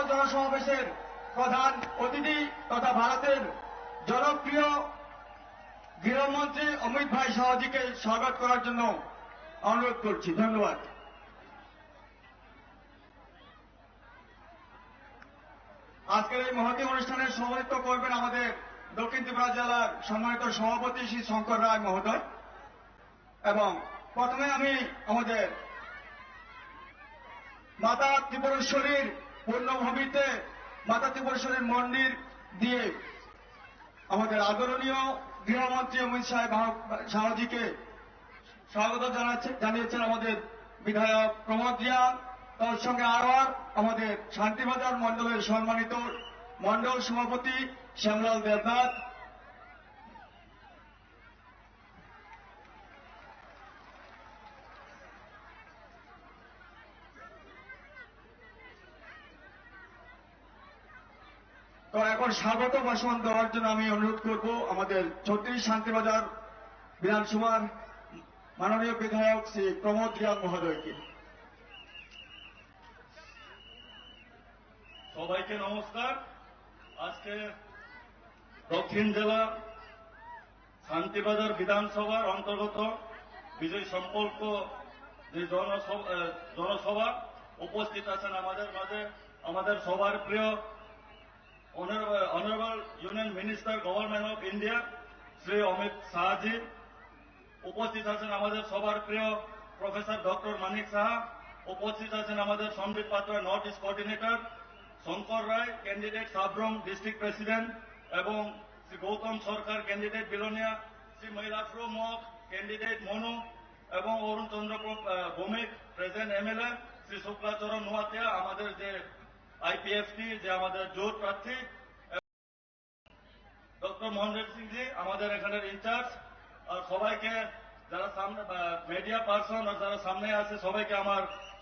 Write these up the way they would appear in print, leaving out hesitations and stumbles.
জনসমাবেশের প্রধান অতিথি তথা ভারতের জনপ্রিয় গৃহমন্ত্রী অমিত ভাই শাহজিকে স্বাগত করার জন্য অনুরোধ করছি। ধন্যবাদ। আজকের এই মহতী অনুষ্ঠানের সভাপতিত্ব করবেন আমাদের দক্ষিণ ত্রিপুরা জেলার সম্মানিত সভাপতি শ্রী শঙ্কর রায় মহোদয়। এবং প্রথমে আমি আমাদের মাতা ত্রিপুরেশ্বরীর পূর্ণভূমিতে মাতা ত্রিপুরেশ্বরীর মন্দির দিয়ে আমাদের আদরণীয় গৃহমন্ত্রী অমিত শাহজিকে স্বাগত জানিয়েছেন আমাদের বিধায়ক প্রমোদ রিয়াং। তার সঙ্গে আরো আমাদের শান্তিবাজার মন্ডলের সম্মানিত মন্ডল সভাপতি শ্যামলাল দেবনাথ, তো এখন স্বাগত ভাষণ দেওয়ার জন্য আমি অনুরোধ করব আমাদের 36 শান্তিবাজার বিধানসভার মাননীয় বিধায়ক শ্রী প্রমোদ রিয়াং মহোদয়কে। সবাইকে নমস্কার। আজকে দক্ষিণ জেলা শান্তিবাজার বিধানসভার অন্তর্গত বিজয় সম্পর্ক যে জনসভা উপস্থিত আছেন আমাদের মাঝে আমাদের সবার প্রিয় honourable union minister government of India Shri Amit Shahji, উপস্থিত আছেন আমাদের সবার প্রিয় প্রফেসর ডক্টর মানিক সাহা, উপস্থিত আছেন আমাদের Sambit Patra north east coordinator Shankar Roy candidate Sabroom district president, এবং শ্রী গৌতম সরকার ক্যান্ডিডেট বিলোনিয়া, শ্রী মহিলাফ্রু মক ক্যান্ডিডেট মনু, এবং অরুণ চন্দ্র ভৌমিক প্রেজেন্ট এমএলএ, শ্রী শুক্লাচরণ নোয়াতিয়া আমাদের যে আইপিএফটি যে আমাদের জোট প্রার্থী, ডক্টর মহেন্দ্র সিং জি আমাদের এখানের ইনচার্জ, আর সবাইকে যারা সামনে মিডিয়া পার্সন আর যারা সামনে আছে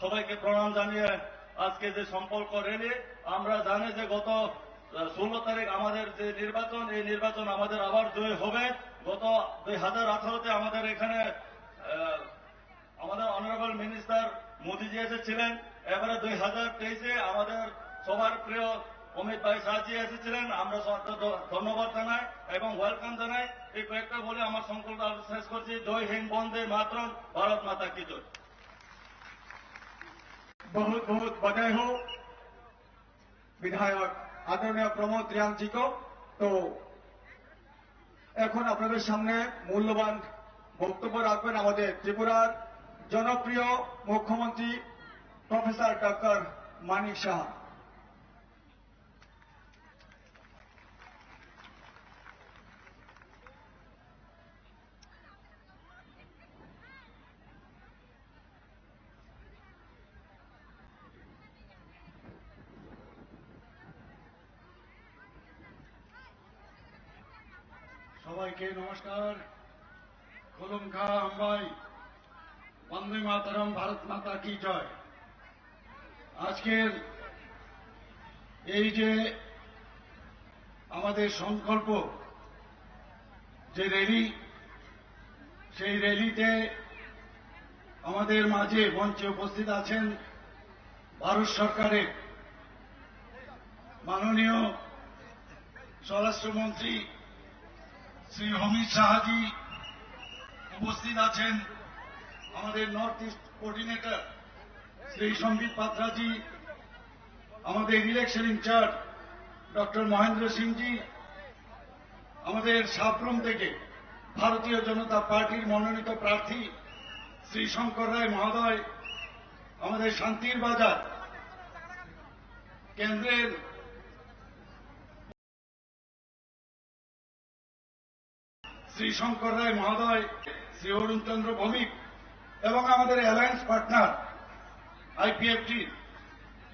সবাইকে প্রণাম জানিয়ে আজকে যে সম্পর্ক র্যালি, আমরা জানি যে গত 16 তারিখ আমাদের যে নির্বাচন, এই নির্বাচন আমাদের আবার জয় হবে। গত 2018-তে আমাদের এখানে আমাদের অনারেবল মিনিস্টার মোদীজি এসেছিলেন। এবারে 2023-এ আমাদের সবার প্রিয় অমিত ভাই শাহজি এসেছিলেন। আমরা ধন্যবাদ জানাই এবং ওয়েলকাম জানাই। এই কয়েকটা বলে আমার সংকল্প শেষ করছি। জয় হিন্দ, বন্দে মাতরম, ভারত মাতা কি জয়। बहुत बहुत बधाई हो विधायक आदरणीय प्रमोद रियांग जी को। तो এখন আপনাদের সামনে মূল্যবান বক্তব্য রাখবেন আমাদের ত্রিপুরার জনপ্রিয় মুখ্যমন্ত্রী প্রফেসর ডক্টর মানিক সাহা। সবাইকে নমস্কার। খুলুমখা আমবাই, বন্দে মাতরম, ভারত মাতা কি জয়। আজকের এই যে আমাদের সংকল্প যে র্যালি, সেই র্যালিতে আমাদের মাঝে মঞ্চে উপস্থিত আছেন ভারত সরকারের মাননীয় স্বরাষ্ট্রমন্ত্রী শ্রী অমিত শাহজি, উপস্থিত আছেন আমাদের নর্থ ইস্ট কোঅর্ডিনেটর শ্রী সম্বিত পাত্রাজি, আমাদের ইলেকশন ইনচার্জ ডক্টর মহেন্দ্র সিংজি, আমাদের সাব্রম থেকে ভারতীয় জনতা পার্টির মনোনীত প্রার্থী শ্রী শঙ্কর রায় মহোদয়, আমাদের শান্তির বাজার কেন্দ্রের শ্রী শঙ্কর রায় মহোদয়, শ্রী অরুণ চন্দ্র ভৌমিক, এবং আমাদের অ্যালায়েন্স পার্টনার আইপিএফটি,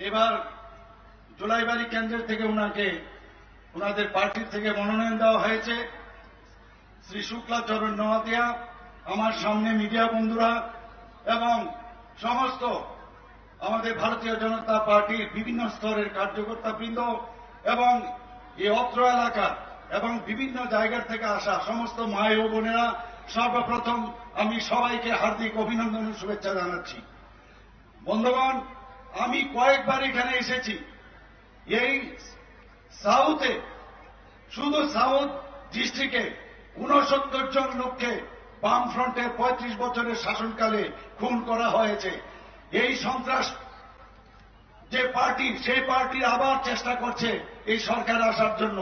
এবার জুলাইবাড়ি কেন্দ্রের থেকে ওনাদের পার্টির থেকে মনোনয়ন দেওয়া হয়েছে শ্রী শুক্লাচরণ নোয়াতিয়া, আমার সামনে মিডিয়া বন্ধুরা এবং সমস্ত আমাদের ভারতীয় জনতা পার্টির বিভিন্ন স্তরের কার্যকর্তাবৃন্দ এবং এই অত্র এলাকা এবং বিভিন্ন জায়গার থেকে আসা সমস্ত মায় ও বোনেরা, সর্বপ্রথম আমি সবাইকে হার্দিক অভিনন্দন ও শুভেচ্ছা জানাচ্ছি। বন্ধুগণ, আমি কয়েকবার এখানে এসেছি এই সাউথে শুধু সাউথ ডিস্ট্রিক্টে 69 জন লোককে বামফ্রন্টের 35 বছরের শাসনকালে খুন করা হয়েছে। এই সন্ত্রাস যে পার্টি, সেই পার্টির আবার চেষ্টা করছে এই সরকার আসার জন্য।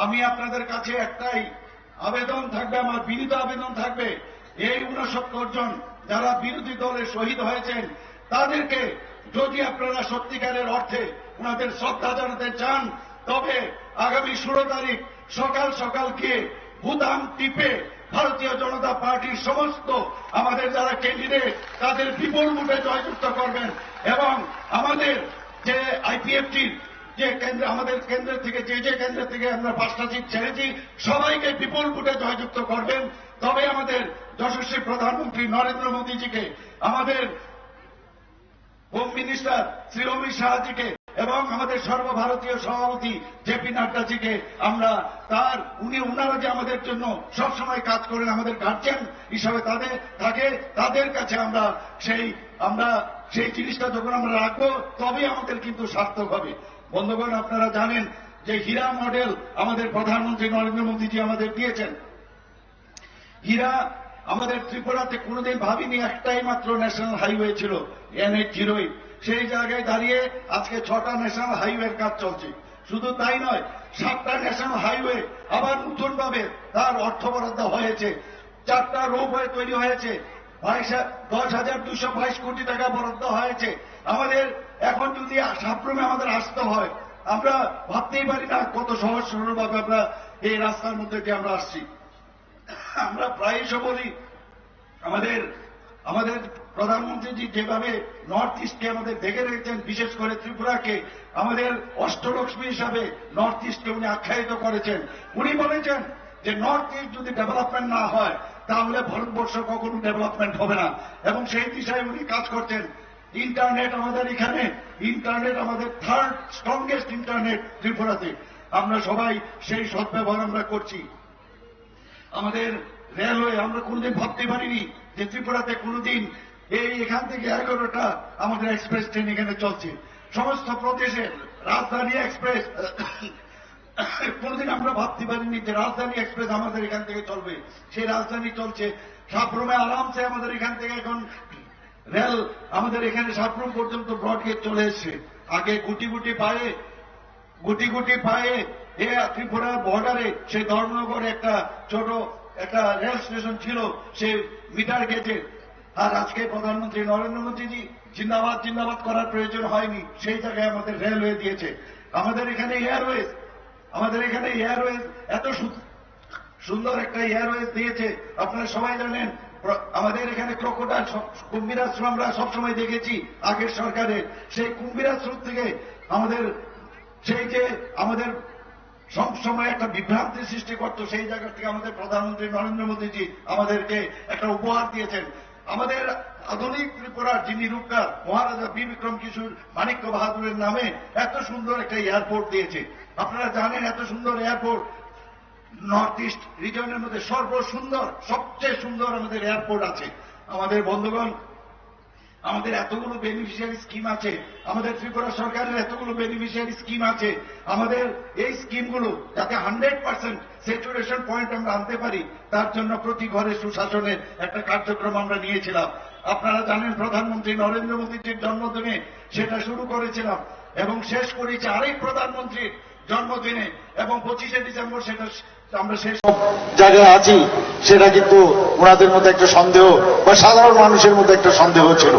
আমি আপনাদের কাছে একটাই আবেদন থাকবে, আমার বিনীত আবেদন থাকবে, এই 69 জন যারা বিরোধী দলে শহীদ হয়েছেন তাদেরকে যদি আপনারা সত্যিকারের অর্থে ওনাদের শ্রদ্ধা জানাতে চান, তবে আগামী 16 তারিখ সকাল সকাল গিয়ে বুতাম টিপে ভারতীয় জনতা পার্টির সমস্ত আমাদের যারা ক্যান্ডিডেট তাদের বিপুল ভোটে জয়যুক্ত করবেন এবং আমাদের যে আইপিএফটির যে কেন্দ্র, আমাদের কেন্দ্র থেকে যে কেন্দ্র থেকে আমরা 5টা সিট ছেড়েছি সবাইকে বিপুল ভোটে জয়যুক্ত করবেন। তবে আমাদের যশস্বী প্রধানমন্ত্রী নরেন্দ্র মোদীজিকে, আমাদের হোম মিনিস্টার শ্রী অমিত শাহজিকে এবং আমাদের সর্বভারতীয় সভাপতি জেপি নাড্ডাজিকে আমরা উনারা যে আমাদের জন্য সবসময় কাজ করেন, আমাদের গার্জিয়ান হিসাবে তাদের কাছে আমরা সেই জিনিসটা যখন আমরা রাখবো তবে আমাদের কিন্তু সার্থক হবে। বন্ধুগণ, আপনারা জানেন যে হীরা মডেল আমাদের প্রধানমন্ত্রী নরেন্দ্র মোদীজি আমাদের দিয়েছেন। হীরা আমাদের ত্রিপুরাতে কোনোদিন ভাবিনি, একটাই মাত্র ন্যাশনাল হাইওয়ে ছিল NH-08, সেই জায়গায় দাঁড়িয়ে আজকে 6টা ন্যাশনাল হাইওয়ের কাজ চলছে। শুধু তাই নয়, 7টা ন্যাশনাল হাইওয়ে আবার নতুনভাবে তার অর্থ বরাদ্দ হয়েছে, 4টা রোপওয়ে তৈরি হয়েছে, 10,222 কোটি টাকা বরাদ্দ হয়েছে। আমাদের এখন যদি সাপ্রমে আমাদের আসতে হয়, আমরা ভাবতেই পারি না কত সহজ সরলভাবে আমরা এই রাস্তার মধ্যে দিয়ে আমরা আসছি। আমরা প্রায়শ বলি আমাদের প্রধানমন্ত্রীজি যেভাবে নর্থ ইস্টকে আমাদের দেখে রেখেছেন, বিশেষ করে ত্রিপুরাকে আমাদের অষ্টলক্ষ্মী হিসাবে নর্থ ইস্টকে উনি আখ্যায়িত করেছেন। উনি বলেছেন যে নর্থ ইস্ট যদি ডেভেলপমেন্ট না হয় তাহলে ভারতবর্ষ কখনো ডেভেলপমেন্ট হবে না, এবং সেই দিশায় উনি কাজ করছেন। ইন্টারনেট আমাদের এখানে, ইন্টারনেট আমাদের 3rd স্ট্রংগেস্ট ইন্টারনেট ত্রিপুরাতে, আমরা সবাই সেই সদ্ব্যবহার আমরা করছি। আমাদের রেলওয়ে, আমরা কোনোদিন ভাবতে পারিনি যে ত্রিপুরাতে কোনোদিন এখান থেকে 11টা আমাদের এক্সপ্রেস ট্রেন এখানে চলছে। সমস্ত প্রদেশের রাজধানী এক্সপ্রেস, কোনোদিন আমরা ভাবতে পারিনি যে রাজধানী এক্সপ্রেস আমাদের এখান থেকে চলবে। সেই রাজধানী চলছে। সাপ্রমে আরামসে আমাদের এখান থেকে এখন রেল আমাদের এখানে সাপ্রম পর্যন্ত ব্রডগেজ চলে এসছে। আগে গুটি গুটি পায়ে ত্রিপুরার বর্ডারে সেই ধর্মনগরে একটা রেল স্টেশন ছিল, সে মিটার গেজে। আর আজকে প্রধানমন্ত্রী নরেন্দ্র মোদীজি জিন্দাবাদ করার প্রয়োজন হয়নি, সেই জায়গায় আমাদের রেলওয়ে দিয়েছে। আমাদের এখানে এয়ারওয়েজ এত সুন্দর একটা এয়ারওয়েজ দিয়েছে। আপনারা সবাই জানেন আমাদের এখানে ক্রোকোডাইল কুম্ভীরাশ্রম আমরা সবসময় দেখেছি আগের সরকারের। সেই কুম্ভীরাশ্রম থেকে আমাদের সবসময় একটা বিভ্রান্তি সৃষ্টি করত, সেই জায়গা থেকে আমাদের প্রধানমন্ত্রী নরেন্দ্র মোদীজি আমাদেরকে একটা উপহার দিয়েছেন। আমাদের আধুনিক ত্রিপুরার যিনি রূপকার মহারাজা বীর বিক্রম কিশোর মাণিক্য বাহাদুরের নামে এত সুন্দর একটা এয়ারপোর্ট দিয়েছে। আপনারা জানেন এত সুন্দর এয়ারপোর্ট নর্থ ইস্ট রিজনের মধ্যে সবচেয়ে সুন্দর আমাদের এয়ারপোর্ট আছে। আমাদের বন্ধুগণ, আমাদের এতগুলো বেনিফিশিয়ারি স্কিম আছে, আমাদের ত্রিপুরা সরকারের এতগুলো বেনিফিশিয়ারি স্কিম আছে। আমাদের এই স্কিমগুলো যাতে 100% স্যাচুরেশন পয়েন্ট আমরা আনতে পারি, তার জন্য প্রতি ঘরে সুশাসনের একটা কার্যক্রম আমরা নিয়েছিলাম। আপনারা জানেন প্রধানমন্ত্রী নরেন্দ্র মোদীজির জন্মদিনে সেটা শুরু করেছিলাম এবং শেষ করেছি আরেক প্রধানমন্ত্রীর জন্মদিনে, এবং 25শে ডিসেম্বর সেটা আমরা শেষ জায়গায় আছি। সেটা কিন্তু ওনাদের মধ্যে একটা সন্দেহ বা সাধারণ মানুষের মধ্যে একটা সন্দেহ ছিল।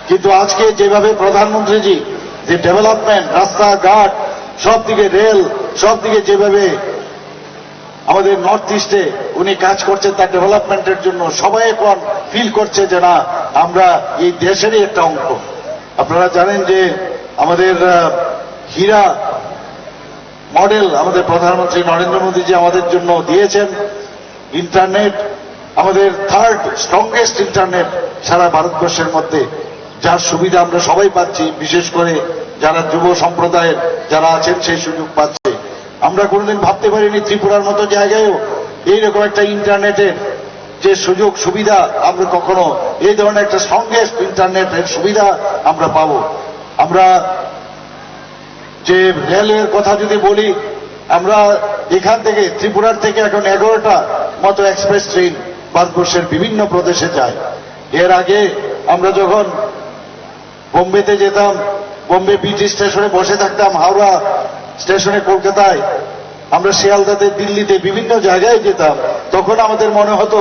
কিন্তু আজকে যেভাবে প্রধানমন্ত্রীজি যে ডেভেলপমেন্ট, রাস্তাঘাট, সব দিকে রেল, সব দিকে যেভাবে আমাদের নর্থ ইস্টে উনি কাজ করছেন তার ডেভেলপমেন্টের জন্য, সবাই এখন ফিল করছে যে না, আমরা এই দেশেরই একটা অঙ্গ। আপনারা জানেন যে আমাদের হীরা মডেল আমাদের প্রধানমন্ত্রী নরেন্দ্র মোদীজি আমাদের জন্য দিয়েছেন। ইন্টারনেট আমাদের 3rd স্ট্রংগেস্ট ইন্টারনেট সারা ভারতবর্ষের মধ্যে, যার সুবিধা আমরা সবাই পাচ্ছি, বিশেষ করে যারা যুব সম্প্রদায়ের যারা আছেন সেই সুযোগ পাচ্ছে। আমরা কোনোদিন ভাবতে পারিনি ত্রিপুরার মতো জায়গায়ও এইরকম একটা ইন্টারনেটের যে সুযোগ সুবিধা আমরা কখনো এই ধরনের একটা স্ট্রংগেস্ট ইন্টারনেটের সুবিধা আমরা পাবো। আমরা যে রেলওয়ের কথা যদি বলি, আমরা এখান থেকে ত্রিপুরার থেকে এখন 11টা মতো এক্সপ্রেস ট্রেন ভারতবর্ষের বিভিন্ন প্রদেশে যায়। এর আগে আমরা যখন বোম্বেতে যেতাম, বোম্বে বিটি স্টেশনে বসে থাকতাম, হাওড়া স্টেশনে কলকাতায়, আমরা শিয়ালদাতে দিল্লিতে বিভিন্ন জায়গায় যেতাম, তখন আমাদের মনে হতো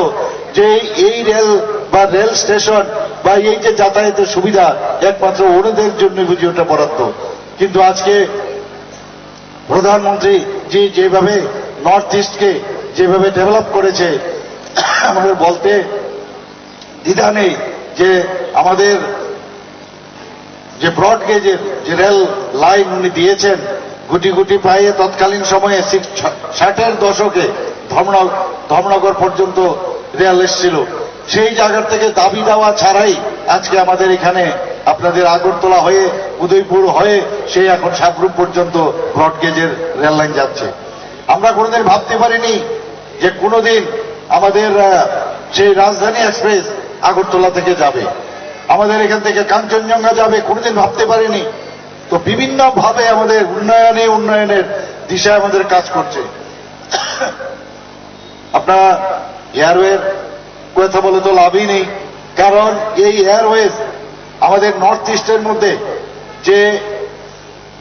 যে এই রেল বা রেল স্টেশন বা এই যে যাতায়াতের সুবিধা একমাত্র ওনাদের জন্য বুঝি ওটা বরাদ্দ। কিন্তু আজকে প্রধানমন্ত্রী জি যেভাবে নর্থ ইস্টকে যেভাবে ডেভেলপ করেছে, আমাদের বলতে দ্বিধা নেই যে আমাদের যে ব্রড গেজের যে রেল লাইন উনি দিয়েছেন, গুটি গুটি পায়ে তৎকালীন সময়ে 60-এর দশকে ধর্মনগর পর্যন্ত রেল এসেছিল। সেই জায়গার থেকে দাবি দেওয়া ছাড়াই আজকে আমাদের এখানে আপনাদের আগরতলা হয়ে উদয়পুর হয়ে সেই এখন সাবরুম পর্যন্ত ব্রডগেজের রেল লাইন যাচ্ছে। আমরা কোনোদিন ভাবতে পারিনি যে কোনোদিন আমাদের সেই রাজধানী এক্সপ্রেস আগরতলা থেকে যাবে, আমাদের এখান থেকে কাঞ্চনজঙ্ঘা যাবে, কোনোদিন ভাবতে পারিনি। তো বিভিন্ন ভাবে আমাদের উন্নয়নের দিশায় আমাদের কাজ করছে। আপনারা এয়ারওয়ের কথা বলে তো লাভই নেই, কারণ এই এয়ারওয়েজ আমাদের নর্থ ইস্টের মধ্যে যে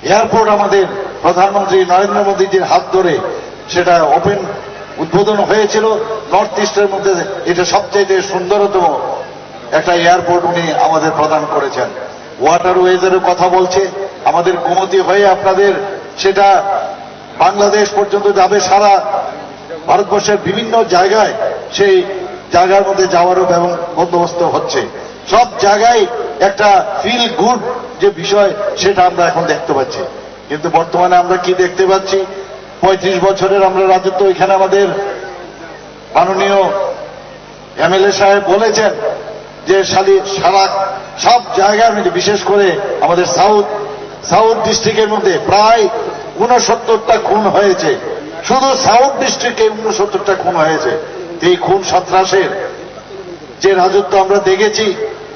এয়ারপোর্ট আমাদের প্রধানমন্ত্রী নরেন্দ্র মোদীজির হাত ধরে সেটা ওপেন উদ্বোধন হয়েছিল, নর্থ ইস্টের মধ্যে এটা সবচেয়ে সুন্দরতম একটা এয়ারপোর্ট উনি আমাদের প্রদান করেছেন। ওয়াটারওয়েজের কথা বলছে, আমাদের গোমতী হয়ে আপনাদের সেটা বাংলাদেশ পর্যন্ত যাবে, সারা ভারতবর্ষের বিভিন্ন জায়গায় সেই জায়গার মধ্যে যাওয়ারও বন্দোবস্ত হচ্ছে। সব জায়গায় একটা ফিল গুড যে বিষয় সেটা আমরা এখন দেখতে পাচ্ছি। কিন্তু বর্তমানে আমরা কি দেখতে পাচ্ছি, 35 বছরের আমরা রাজত্ব, এখানে আমাদের মাননীয় এমএলএ সাহেব বলেছেন যে সারা সব জায়গার মধ্যে, বিশেষ করে আমাদের সাউথ ডিস্ট্রিক্টের মধ্যে প্রায় 69টা খুন হয়েছে। শুধু সাউথ ডিস্ট্রিক্টে 69টা খুন হয়েছে। এই খুন সন্ত্রাসের যে রাজত্ব আমরা দেখেছি,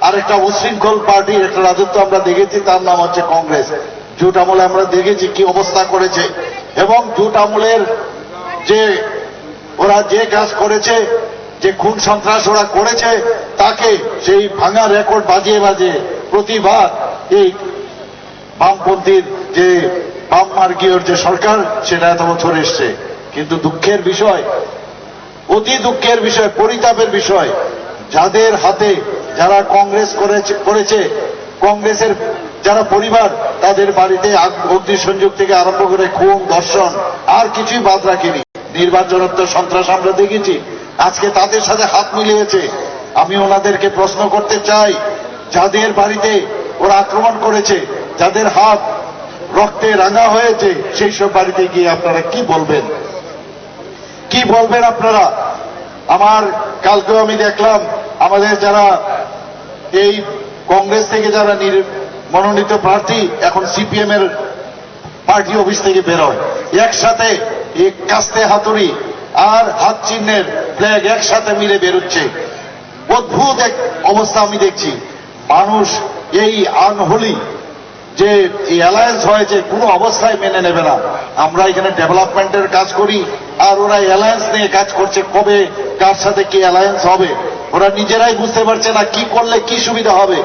আরেকটা উশৃঙ্খল পার্টির একটা রাজত্ব আমরা দেখেছি, তার নাম হচ্ছে কংগ্রেস। জোট আমলে আমরা দেখেছি কি অবস্থা করেছে, এবং জোট আমলের যে ওরা যে কাজ করেছে, যে খুন সন্ত্রাস ওরা করেছে, তাকে সেই ভাঙা রেকর্ড বাজিয়ে বাজিয়ে প্রতিবার এই বামপন্থীর যে বাম মার্গীয় যে সরকার সেটা এত বছর এসছে। কিন্তু দুঃখের বিষয়, অতি দুঃখের বিষয়, পরিতাপের বিষয়, যাদের হাতে যারা কংগ্রেস করেছে, কংগ্রেসের যারা পরিবার, তাদের বাড়িতে অগ্নিসংযোগ থেকে আরম্ভ করে খুন, ধর্ষণ আর কিছুই বাদ রাখেনি। নির্বাচনোত্তর সন্ত্রাস আমরা দেখেছি, আজকে তাদের সাথে হাত মিলিয়েছে। আমি ওনাদেরকে প্রশ্ন করতে চাই, যাদের বাড়িতে ওরা আক্রমণ করেছে, যাদের হাত রক্তে রাঙা হয়েছে, সেই সব বাড়িতে গিয়ে আপনারা কি বলবেন? কি বলবেন আপনারা? আমার কালকেও আমি দেখলাম আমাদের যারা এই কংগ্রেস থেকে যারা মনোনীত প্রার্থী এখন সিপিএম এর পার্টি অফিস থেকে বেরোয়, একসাথে এক কাস্তে হাতুড়ি আর হাত চিহ্নের ফ্ল্যাগ একসাথে মিলে বেরোচ্ছে। অদ্ভুত এক অবস্থা আমি দেখছি। মানুষ এই আনহোলি যে এই অ্যালায়েন্স হয়েছে কোনো অবস্থায় মেনে নেবে না। আমরা এখানে ডেভেলপমেন্টের কাজ করি, আর ওরা অ্যালায়েন্স নিয়ে কাজ করছে। কবে কার সাথে কি অ্যালায়েন্স হবে ওরা নিজেরাই বুঝতে পারছে না, কি করলে কি সুবিধা হবে।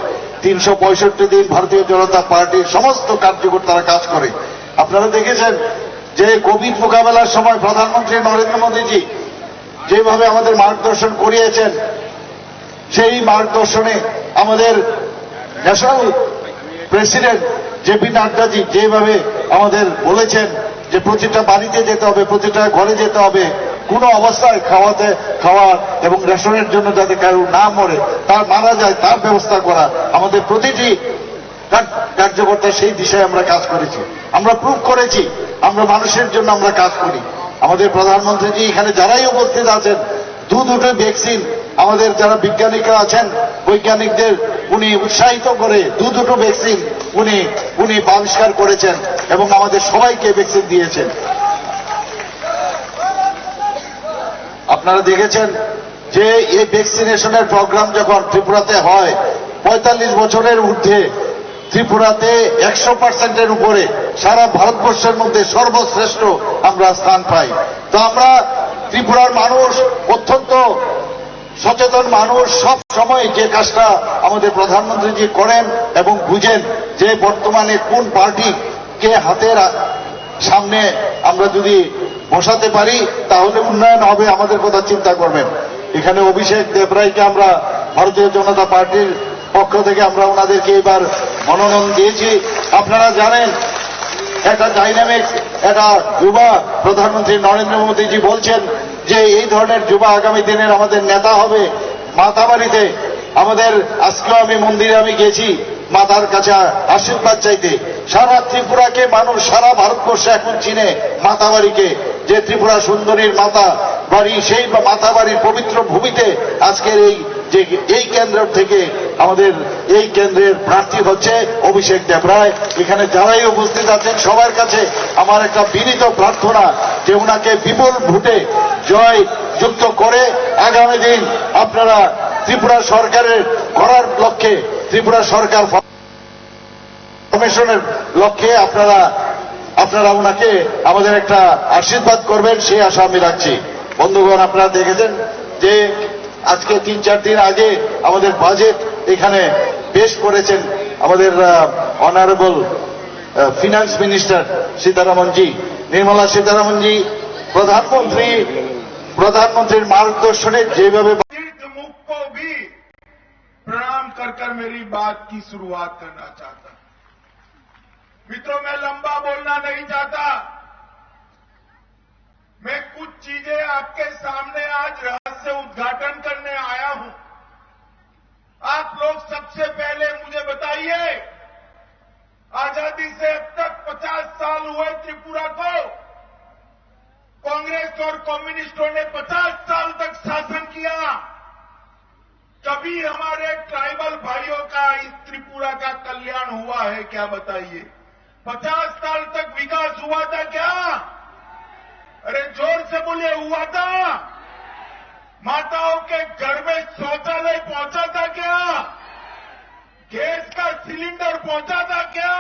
365 দিন ভারতীয় জনতা পার্টির সমস্ত কার্যকর্তারা কাজ করে। আপনারা দেখেছেন যে কোভিড মোকাবেলার সময় প্রধানমন্ত্রী নরেন্দ্র মোদীজি যেভাবে আমাদের মার্গদর্শন করিয়েছেন, সেই মার্গদর্শনে আমাদের ন্যাশনাল প্রেসিডেন্ট জেপি নাড্ডাজি যেভাবে আমাদের বলেছেন যে প্রতিটা বাড়িতে যেতে হবে, প্রতিটা ঘরে যেতে হবে, কোনো অবস্থায় খাওয়া এবং রেশনের জন্য যাতে কারো না মরে, তার মারা যায় তার ব্যবস্থা করা, আমাদের প্রতিটি কার্যকর্তা সেই দিশায় আমরা কাজ করেছি। আমরা প্রুভ করেছি আমরা মানুষের জন্য আমরা কাজ করি। আমাদের প্রধানমন্ত্রীজি এখানে যারাই উপস্থিত আছেন, দুটো ভ্যাকসিন আমাদের যারা বিজ্ঞানীরা আছেন, বৈজ্ঞানিকদের উনি উৎসাহিত করে দুটো ভ্যাকসিন উনি আবিষ্কার করেছেন এবং আমাদের সবাইকে ভ্যাকসিন দিয়েছেন। আপনারা দেখেছেন যে এই ভ্যাকসিনেশনের প্রোগ্রাম যখন ত্রিপুরাতে হয়, 45 বছরের ঊর্ধ্বে ত্রিপুরাতে 100%-এর উপরে সারা ভারতবর্ষের মধ্যে সর্বশ্রেষ্ঠ আমরা স্থান পাই। তো আমরা ত্রিপুরার মানুষ অত্যন্ত সচেতন মানুষ, সব সময় যে কাজটা আমাদের প্রধানমন্ত্রীজি করেন এবং বুঝেন যে বর্তমানে কোন পার্টিকে হাতের সামনে আমরা যদি বসাতে পারি তাহলে উন্নয়ন হবে, আমাদের কথা চিন্তা করবেন। এখানে অভিষেক দেবরায়কে আমরা ভারতীয় জনতা পার্টির পক্ষ থেকে আমরা ওনাদেরকে এবার মনোনয়ন দিয়েছি। আপনারা জানেন একটা ডাইনামিক একটা যুবা প্রধানমন্ত্রী নরেন্দ্র মোদীজি বলছেন যে এই ধরনের যুবা আগামী দিনের আমাদের নেতা হবে। মাতাবাড়িতে আমাদের আজকেও আমি মন্দিরে আমি গেছি মাতার কাছে আশীর্বাদ চাইতে। সারা ত্রিপুরাকে মানুষ, সারা ভারতবর্ষে এখন চিনে মাতাবাড়িকে, যে ত্রিপুরা সুন্দরীর মাতা বাড়ি, সেই মাতা বাড়ির পবিত্র ভূমিতে আজকের এই কেন্দ্র থেকে আমাদের এই কেন্দ্রের প্রার্থী হচ্ছে অভিষেক দেবরায়। এখানে যারাই উপস্থিত আছেন সবার কাছে আমার একটা বিনীত প্রার্থনা যে উনাকে বিপুল ভোটে জয় যুক্ত করে আগামী দিন আপনারা ত্রিপুরা সরকারের করার লক্ষ্যে, ত্রিপুরা সরকার ফরমেশনের লক্ষ্যে আপনারা ওনাকে আমাদের একটা আশীর্বাদ করবেন, সেই আশা আমি রাখছি। বন্ধুগণ, আপনারা দেখেছেন যে আজকে 3-4 দিন আগে আমাদের বাজেট এখানে পেশ করেছেন আমাদের অনারেবল ফিনান্স মিনিস্টার সীতারামনজি, নির্মলা সীতারামনজি। প্রধানমন্ত্রীর মার্গদর্শনে যেভাবে मुख को भी प्रणाम कर मेरी बात की शुरुआत करना चाहता हूं। मित्रों, मैं लंबा बोलना नहीं चाहता। मैं कुछ चीजें आपके सामने आज रहस्य उद्घाटन करने आया हूं। आप लोग सबसे पहले मुझे बताइए, आजादी से अब तक 50 साल हुए त्रिपुरा को। कांग्रेस और कम्युनिस्टों ने 50 साल तक शासन किया। कभी हमारे ट्राइबल भाइयों का इस त्रिपुरा का कल्याण हुआ है क्या? बताइए। 50 साल तक विकास हुआ था क्या? अरे जोर से बोलिए, हुआ था? माताओं के घर में शौचालय पहुंचा था क्या? गैस का सिलेंडर पहुंचा था क्या?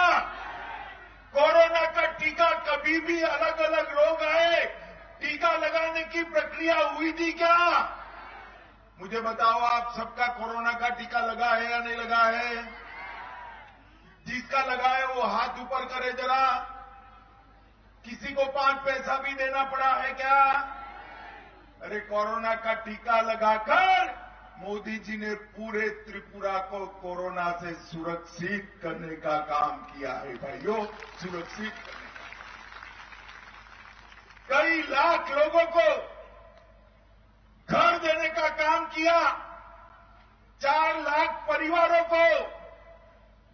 कोरोना का टीका, कभी भी अलग अलग रोग आए टीका लगाने की प्रक्रिया हुई थी क्या? मुझे बताओ, आप सबका कोरोना का टीका लगा है या नहीं लगा है? जिसका लगा है वो हाथ ऊपर करे जरा। किसी को 5 पैसा भी देना पड़ा है क्या? अरे कोरोना का टीका लगाकर मोदी जी ने पूरे त्रिपुरा को कोरोना से सुरक्षित करने का काम किया है भाइयों, सुरक्षित करने का। कई लाख लोगों को घर देने का काम किया। 4 लाख परिवारों को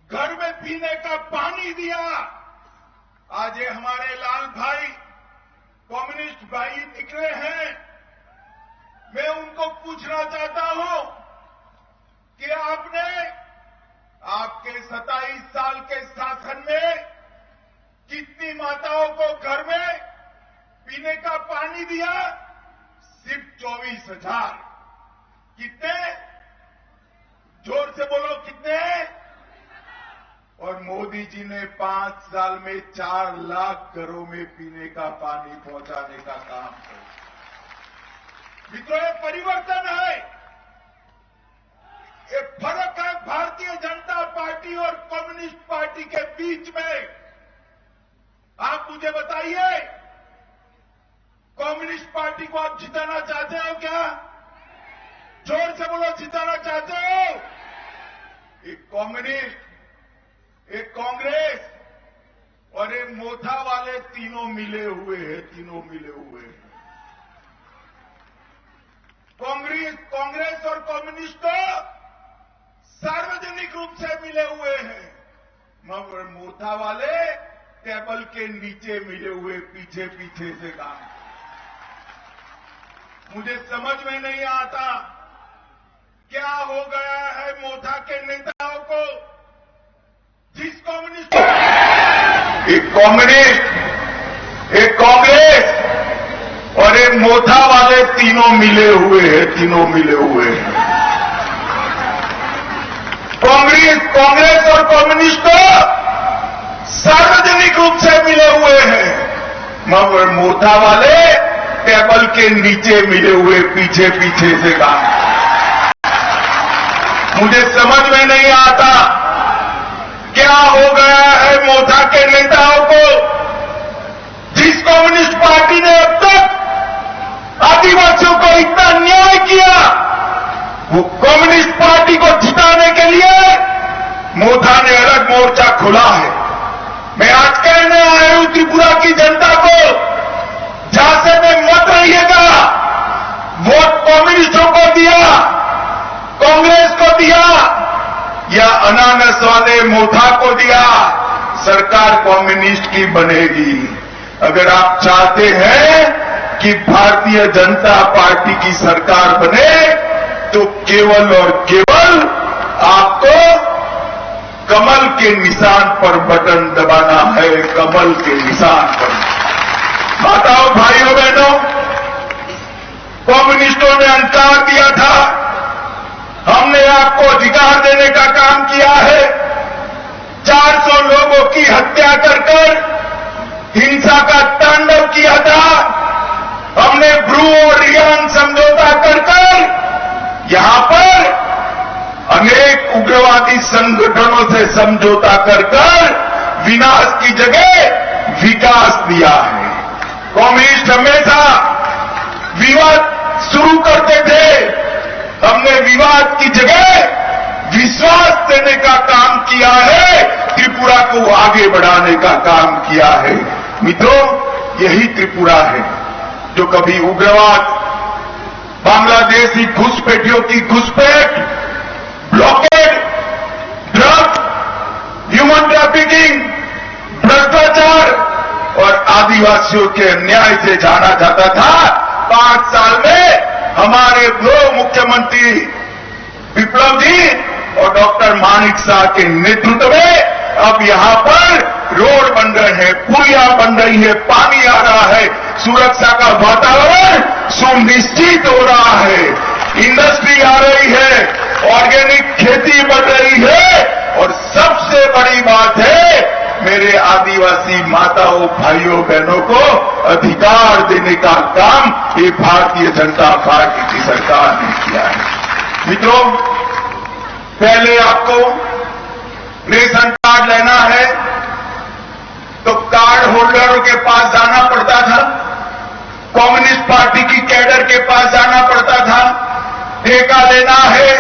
घर में पीने का पानी दिया। आज ये हमारे लाल भाई कम्युनिस्ट भाई निकले हैं। मैं उनको पूछना चाहता हूं कि आपने आपके 27 साल के शासन में कितनी माताओं को घर में पीने का पानी दिया? सिर्फ 24,000। कितने? जोर से बोलो, कितने? और मोदी जी ने 5 साल में 4 लाख घरों में पीने का पानी पहुंचाने का काम किया। मित्रों, ये परिवर्तन है, ये फर्क है भारतीय जनता पार्टी और कम्युनिस्ट पार्टी के बीच में। आप मुझे बताइए, कम्युनिस्ट पार्टी को आप जिताना चाहते हो क्या? जोर से बोलो, जिताना चाहते हो? एक कम्युनिस्ट, एक कांग्रेस और एक मोथा वाले तीनों मिले हुए हैं, तीनों मिले हुए हैं। कांग्रेस और कम्युनिस्ट तो सार्वजनिक रूप से मिले हुए हैं, मगर मोथा वाले टेबल के नीचे मिले हुए, पीछे पीछे से काम। मुझे समझ में नहीं आता क्या हो गया है मोथा के नेताओं को। जिस कम्युनिस्ट, एक कम्युनिस्ट, एक कांग्रेस और एक मोथा वाले तीनों मिले हुए हैं, तीनों मिले हुए हैं। कांग्रेस और कम्युनिस्ट तो सार्वजनिक रूप से मिले हुए हैं, मगर मोथा वाले टेबल के नीचे मिले हुए पीछे पीछे से काम। मुझे समझ में नहीं आता क्या हो गया है मोथा के नेताओं को। जिस कम्युनिस्ट पार्टी ने अब तक आदिवासियों को इतना अन्याय किया, वो कम्युनिस्ट पार्टी को जिताने के लिए मोथा ने अलग मोर्चा खोला है। मैं आज कहने आया हूं त्रिपुरा की जनता को, झांसे में मत रहिएगा। वोट कम्युनिस्टों को दिया, कांग्रेस को दिया या अनानस वाले मोथा को दिया, सरकार कम्युनिस्ट की बनेगी। अगर आप चाहते हैं कि भारतीय जनता पार्टी की सरकार बने तो केवल और केवल आपको कमल के निशान पर बटन दबाना है, कमल के निशान पर। माताओं, भाइयों, बहनों, कम्युनिस्टों ने अहंकार दिया था, हमने आपको अधिकार देने का काम किया है। 400 लोगों की हत्या कर हिंसा का तांडव किया था। हमने ब्रू और रियान समझौता कर यहां पर अनेक उग्रवादी संगठनों से समझौता कर विनाश की जगह विकास दिया है। कम्युनिस्ट हमेशा विवाद शुरू करते थे, हमने विवाद की जगह विश्वास देने का काम किया है, त्रिपुरा को आगे बढ़ाने का काम किया है। मित्रों, यही त्रिपुरा है जो कभी उग्रवाद, बांग्लादेशी घुसपैठियों की घुसपैठ, ब्लॉकेड, ड्रग, ह्यूमन ट्रैफिकिंग, भ्रष्टाचार और आदिवासियों के अन्याय से जाना जाता था। 5 साल में हमारे दो मुख्यमंत्री विप्लव जी और डॉक्टर मानिक शाह के नेतृत्व में अब यहां पर रोड बन रहे हैं, पुलिया बन रही है, पानी आ रहा है, सुरक्षा का वातावरण सुनिश्चित हो रहा है, इंडस्ट्री आ रही है, ऑर्गेनिक खेती बढ़ रही है और सबसे बड़ी बात है, मेरे आदिवासी माताओं, भाइयों, बहनों को अधिकार देने का काम ये भारतीय जनता पार्टी की सरकार ने किया है। मित्रों, पहले आपको रेशन कार्ड लेना है तो कार्ड होल्डरों के पास जाना पड़ता था, कम्युनिस्ट पार्टी की कैडर के पास जाना पड़ता था। ठेका लेना है,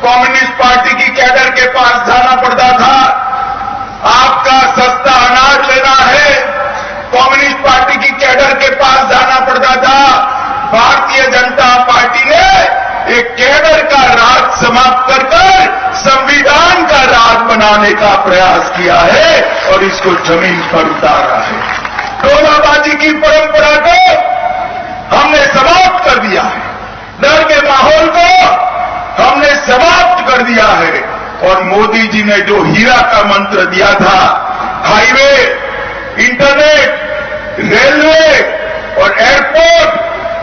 कम्युनिस्ट पार्टी की कैडर के पास जाना पड़ता था। आपका सस्ता अनाज लेना है, कम्युनिस्ट पार्टी की कैडर के पास जाना पड़ता था। भारतीय जनता पार्टी ने एक कैडर का राज समाप्त कर संविधान का राज बनाने का प्रयास किया है और इसको जमीन पर उतारा है। टोलाबाजी की परंपरा को हमने समाप्त कर दिया है, डर के माहौल को हमने समाप्त कर दिया है और मोदी जी ने जो हीरा का मंत्र दिया था, हाईवे, इंटरनेट, रेलवे और एयरपोर्ट,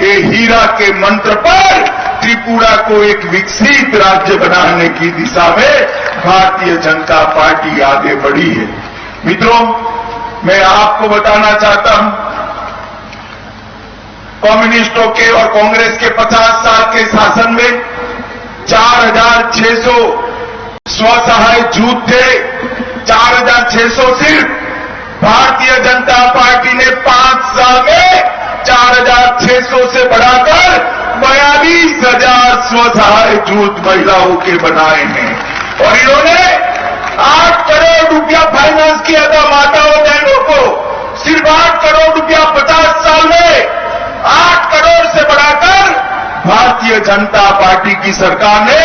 ये हीरा के मंत्र पर त्रिपुरा को एक विकसित राज्य बनाने की दिशा में भारतीय जनता पार्टी आगे बढ़ी है। मित्रों, मैं आपको बताना चाहता हूं, कम्युनिस्टों के और कांग्रेस के 50 साल के शासन में 4600 स्वसहाय जूथ थे। 4600 सिर्फ भारतीय जनता पार्टी ने 5 साल में 4600 से बढ़ाकर 42,000 स्वसहाय जूथ महिलाओं के बनाए हैं और इन्होंने 8 करोड़ रुपया फाइनेंस किया था माताओं बहनों को। सिर्फ 8 करोड़ रुपया 50 साल में 8 करोड़ से बढ़ाकर भारतीय जनता पार्टी की सरकार ने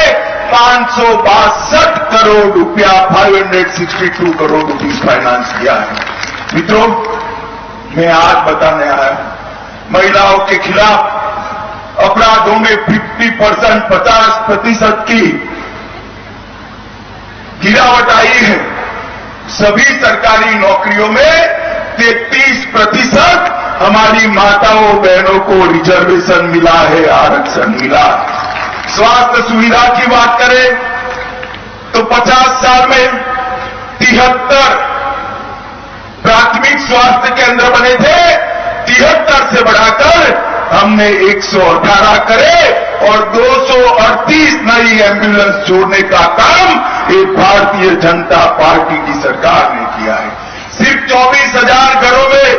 562 करोड़ रुपया 562 करोड़ रुपीस फाइनेंस किया है। मित्रों, मैं आज बताने आया, महिलाओं के खिलाफ अपराधों में 50% की गिरावट आई है। सभी सरकारी नौकरियों में 33% हमारी माताओं बहनों को रिजर्वेशन मिला है, आरक्षण मिला है। स्वास्थ्य सुविधा की बात करें तो 50 साल में 73 प्राथमिक स्वास्थ्य केंद्र बने थे, 73 से बढ़ाकर हमने 118 करे और 238 नई एम्बुलेंस जोड़ने का काम ये भारतीय जनता पार्टी की सरकार ने किया है। सिर्फ 24,000 घरों में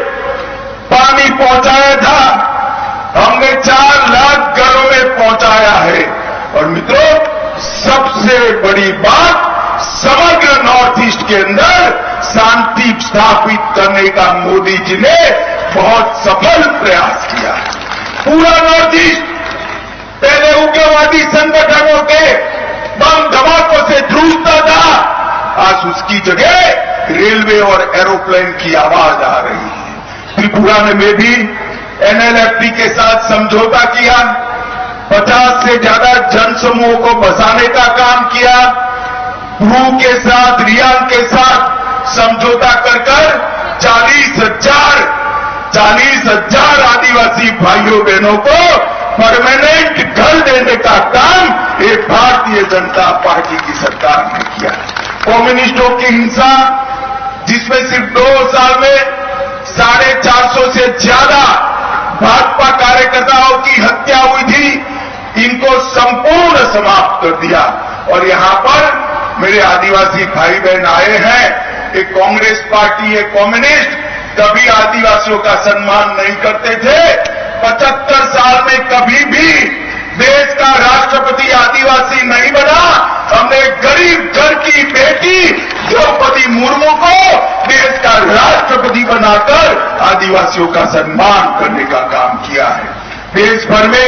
पानी पहुंचाया था, हमने 4 लाख घरों में पहुंचाया है। और मित्रों, सबसे बड़ी बात, समग्र नॉर्थ ईस्ट के अंदर शांति स्थापित करने का मोदी जी ने बहुत सफल प्रयास किया है। पूरा नॉर्थ ईस्ट पहले उग्रवादी संगठनों के बम धमाकों से जूझता था, आज उसकी जगह रेलवे और एरोप्लेन की आवाज आ रही है। त्रिपुरा में भी एनएलएफटी के साथ समझौता किया, 50 से ज्यादा जनसमूह को बसाने का काम किया, ब्रू के साथ, रियांग के साथ समझौता कर 40,000 आदिवासी भाइयों बहनों को परमानेंट घर देने का काम ये भारतीय जनता पार्टी की सरकार ने किया। कम्युनिस्टों की हिंसा, जिसमें सिर्फ 2 साल में 450 से ज्यादा भाजपा कार्यकर्ताओं की हत्या हुई थी, इनको संपूर्ण समाप्त कर दिया। और यहां पर मेरे आदिवासी भाई बहन आए हैं, एक कांग्रेस पार्टी, एक कम्युनिस्ट कभी आदिवासियों का सम्मान नहीं करते थे। 75 साल में कभी भी देश का राष्ट्रपति आदिवासी नहीं बना। हमने गरीब घर की बेटी द्रौपदी मुर्मू को देश का राष्ट्रपति बनाकर आदिवासियों का सम्मान करने का काम किया है। देश भर में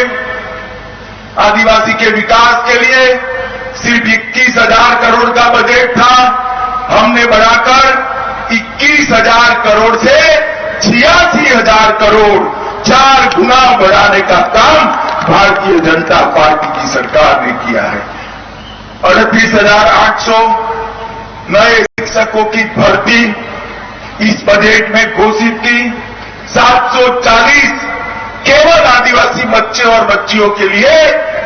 आदिवासी के विकास के लिए सिर्फ 21,000 करोड़ का बजट था, हमने बढ़ाकर 21,000 करोड़ से 86,000 करोड़, 4 गुना बढ़ाने का काम भारतीय जनता पार्टी की सरकार ने किया है। 38,800 नए शिक्षकों की भर्ती इस बजट में घोषित की, 740 केवल आदिवासी बच्चे और बच्चियों के लिए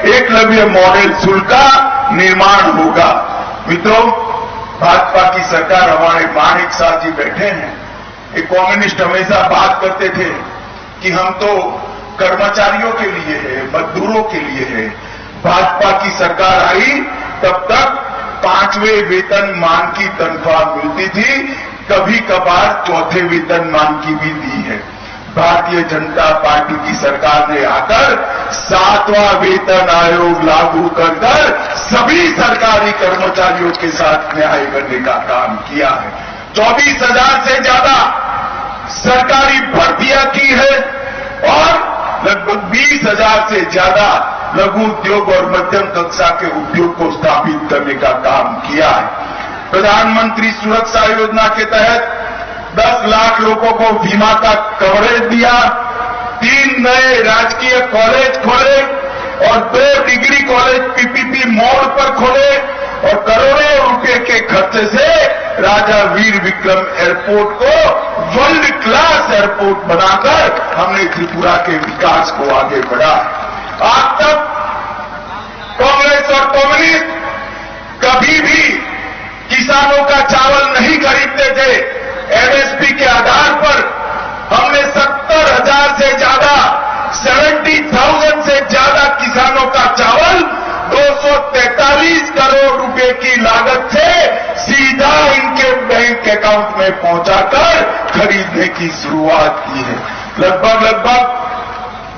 एकलव्य मॉडल स्कूल का निर्माण होगा। मित्रों, भाजपा की सरकार, हमारे माणिक शाह जी बैठे हैं, एक कम्युनिस्ट हमेशा बात करते थे कि हम तो कर्मचारियों के लिए है, मजदूरों के लिए है। भाजपा की सरकार आई तब तक 5वें वेतनमान की तनख्वाह मिलती थी, कभी कभार 4थे वेतनमान की भी दी है। भारतीय जनता पार्टी की सरकार ने आकर 7वां वेतन आयोग लागू कर सभी सरकारी कर्मचारियों के साथ न्याय करने का काम किया है। 24,000 से ज्यादा सरकारी भर्तियां की है और लगभग 20,000 से ज्यादा लघु उद्योग और मध्यम कक्षा के उद्योग को स्थापित करने का काम किया है। प्रधानमंत्री सुरक्षा योजना के तहत 10 लाख लोगों को बीमा का कवरेज दिया, 3 नए राजकीय कॉलेज खोले और 2 डिग्री कॉलेज पीपीपी मोड पर खोले और करोड़ों रुपए के खर्चे से राजा वीर विक्रम एयरपोर्ट को वर्ल्ड क्लास एयरपोर्ट बनाकर हमने त्रिपुरा के विकास को आगे बढ़ा। आज तक कांग्रेस और कम्युनिस्ट कभी भी किसानों का चावल नहीं खरीदते थे। एमएसपी के आधार पर हमने 70,000 से ज्यादा, 70,000 से ज्यादा किसानों का चावल 243 करोड़ रुपए की लागत से सीधा इनके बैंक अकाउंट में पहुंचाकर खरीदने की शुरुआत की है। लगभग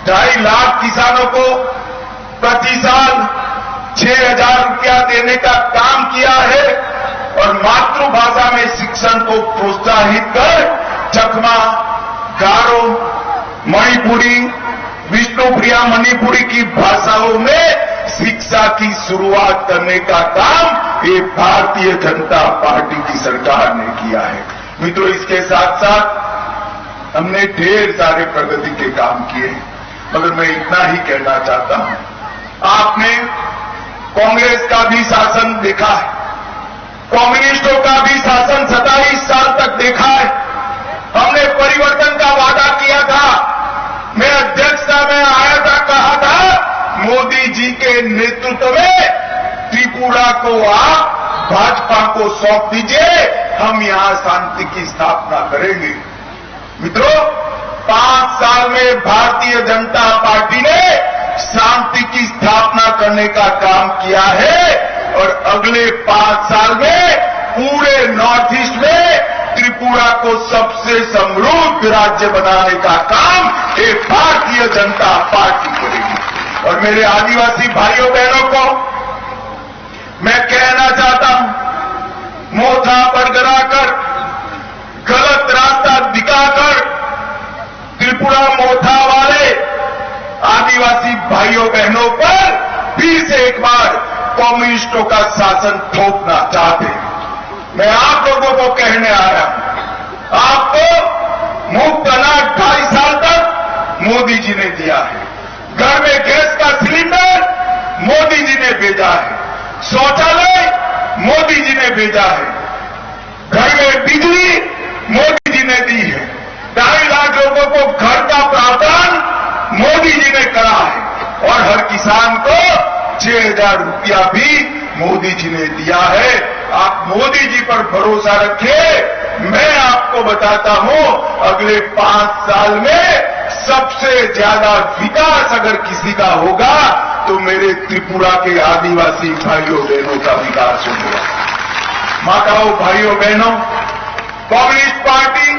2.5 लाख किसानों को प्रति साल 6,000 रुपया देने का काम किया है और मातृभाषा में शिक्षण को प्रोत्साहित कर चकमा, गारो, मणिपुरी, विष्णुप्रिया मणिपुरी की भाषाओं में शिक्षा की शुरुआत करने का काम ये भारतीय जनता पार्टी की सरकार ने किया है। मित्रों, इसके साथ साथ हमने ढेर सारे प्रगति के काम किए, मगर मैं इतना ही कहना चाहता हूं, आपने कांग्रेस का भी शासन देखा है, कम्युनिस्टों का भी शासन 27 साल तक देखा है। हमने परिवर्तन का वादा किया था, मैं अध्यक्षता में आया था, कहा था मोदी जी के नेतृत्व में त्रिपुरा को आप भाजपा को सौंप दीजिए, हम यहां शांति की स्थापना करेंगे। मित्रों, 5 साल में भारतीय जनता पार्टी ने शांति की स्थापना करने का काम किया है और अगले 5 साल में पूरे नॉर्थ ईस्ट में त्रिपुरा को सबसे समृद्ध राज्य बनाने का काम ये भारतीय जनता पार्टी करेगी। और मेरे आदिवासी भाइयों बहनों को मैं कहना चाहता हूं, मोथा बरगराकर गलत रास्ता दिखाकर त्रिपुरा मोथा वाले आदिवासी भाइयों बहनों पर फिर से एक बार कम्युनिस्टों का शासन थोपना चाहते हैं। मैं आप लोगों को कहने आया हूं, आपको मुफ्त अनाज 2.5 साल तक मोदी जी ने दिया है, घर में गैस का सिलेंडर मोदी जी ने भेजा है, शौचालय मोदी जी ने भेजा है, घर में बिजली मोदी जी ने दी है, 2.5 लाख लोगों को घर का प्रावधान मोदी जी ने करा है और हर किसान को 6,000 रुपया भी मोदी जी ने दिया है। आप मोदी जी पर भरोसा रखिए। मैं आपको बताता हूं, अगले 5 साल में सबसे ज्यादा विकास अगर किसी का होगा तो मेरे त्रिपुरा के आदिवासी भाइयों बहनों का विकास होगा। माताओं, भाइयों बहनों, कम्युनिस्ट पार्टी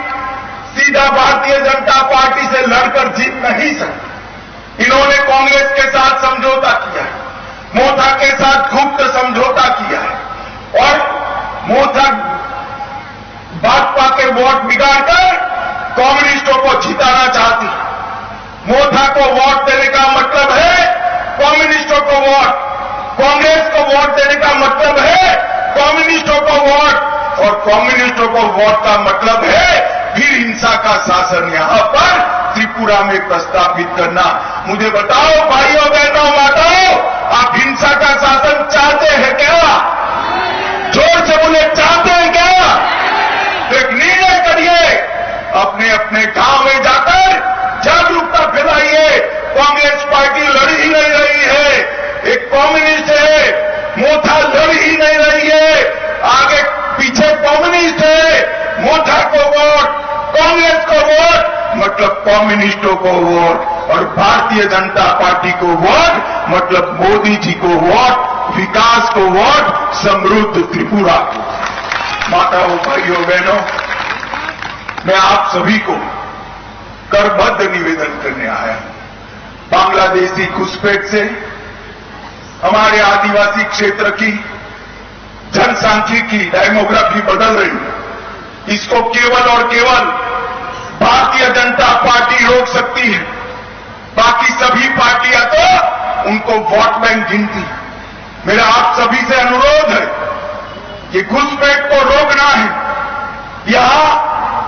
सीधा भारतीय जनता पार्टी से लड़कर जीत नहीं सकती। इन्होंने कांग्रेस के साथ समझौता किया है, मोथा के साथ गुप्त समझौता किया है और मोथा भाजपा के वोट बिगाड़कर कम्युनिस्टों को जिताना चाहती है। मोथा को वोट देने का मतलब है कम्युनिस्टों को वोट, कांग्रेस को वोट देने का मतलब है कम्युनिस्टों को वोट और कम्युनिस्टों को वोट का मतलब है फिर हिंसा का शासन यहां पर त्रिपुरा में प्रस्तावित करना। मुझे बताओ भाइयों बहनों माताओं, आप हिंसा का शासन चाहते हैं क्या? जोर से बोले, चाहते हैं क्या? एक निर्णय करिए, अपने अपने गांव में जाकर जागरूकता फैलाइए। कांग्रेस पार्टी लड़ ही नहीं रही है, एक कम्युनिस्ट है, मोथा लड़ ही नहीं रही है, आगे पीछे कम्युनिस्ट है, मोथा को वोट, कांग्रेस को वोट मतलब कम्युनिस्टों को वोट और भारतीय जनता पार्टी को वोट मतलब मोदी जी को वोट, विकास को वोट, समृद्ध त्रिपुरा को। माताओं, भाइयों बहनों, मैं आप सभी को करबद्ध निवेदन करने आया हूं। बांग्लादेशी घुसपैठ से हमारे आदिवासी क्षेत्र की जनसांख्यिकी डेमोग्राफी बदल रही है। इसको केवल और केवल भारतीय जनता पार्टी रोक सकती है, बाकी सभी पार्टियां तो उनको वोट बैंक गिनती। मेरा आप सभी से अनुरोध है कि घुसपैठ को रोकना है, यहां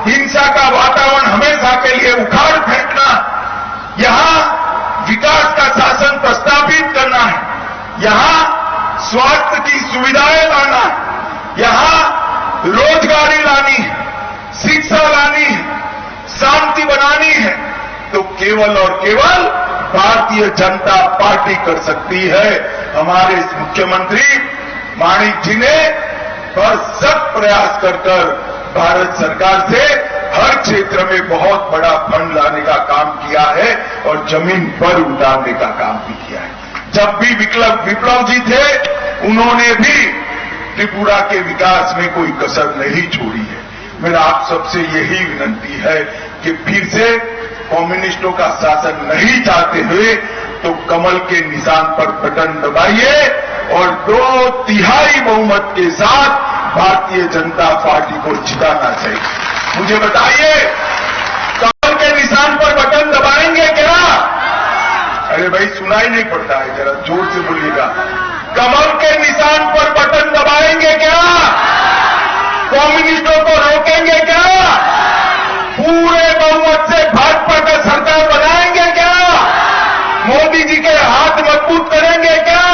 हिंसा का वातावरण हमेशा के लिए उखाड़ फेंकना, यहां विकास का शासन प्रस्तावित करना है, यहां स्वास्थ्य की सुविधाएं लाना है, यहां रोजगारी लानी है, शिक्षा लानी है, शांति बनानी है, तो केवल और केवल भारतीय जनता पार्टी कर सकती है। हमारे मुख्यमंत्री माणिक जी ने भरसक प्रयास कर भारत सरकार से हर क्षेत्र में बहुत बड़ा फंड लाने का काम किया है और जमीन पर उतारने का काम भी किया है। जब भी विप्लव जी थे, उन्होंने भी त्रिपुरा के विकास में कोई कसर नहीं छोड़ी है। मेरा आप सबसे यही विनती है कि फिर से कम्युनिस्टों का शासन नहीं चाहते हुए तो कमल के निशान पर बटन दबाइए और 2/3 बहुमत के साथ भारतीय जनता पार्टी को जिताना चाहिए। मुझे बताइए, कमल के निशान पर बटन दबाएंगे क्या? अरे भाई, सुनाई नहीं पड़ता है, जरा जोर से बोलिएगा। कमल के निशान पर बटन दबाएंगे क्या? कम्युनिस्टों को रोकेंगे क्या? पूरे बहुमत से भाजपा का सरकार बनाएंगे क्या? मोदी जी के हाथ मजबूत करेंगे क्या?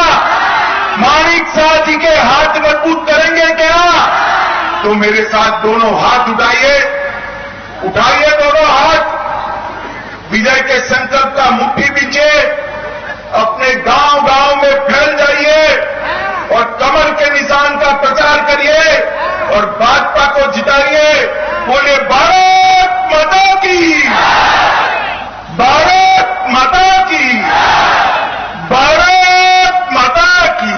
माणिक शाह जी के हाथ मजबूत करेंगे क्या? तो मेरे साथ दोनों हाथ उठाइए, उठाइए दोनों हाथ, विजय के संकल्प का मुट्ठी पीछे अपने गांव गांव में फैल जाइए और कमल के निशान का प्रचार जिताइए। बोले भारत माता की, भारत माता की, भारत माता की।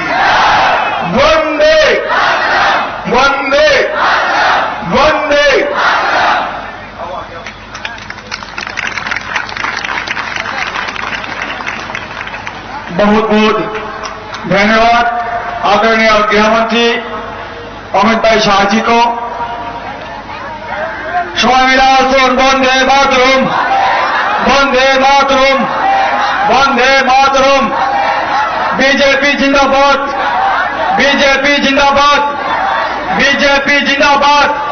वंदे वंदे वंदे। बहुत बहुत धन्यवाद आदरणीय गृहमंत्री अमित भाई शाह जी को। सबाई मिले আসুন, वंदे मातरम, वंदे मातरम, वंदे मातरम। बीजेपी जिंदाबाद, बीजेपी जिंदाबाद, बीजेपी जिंदाबाद।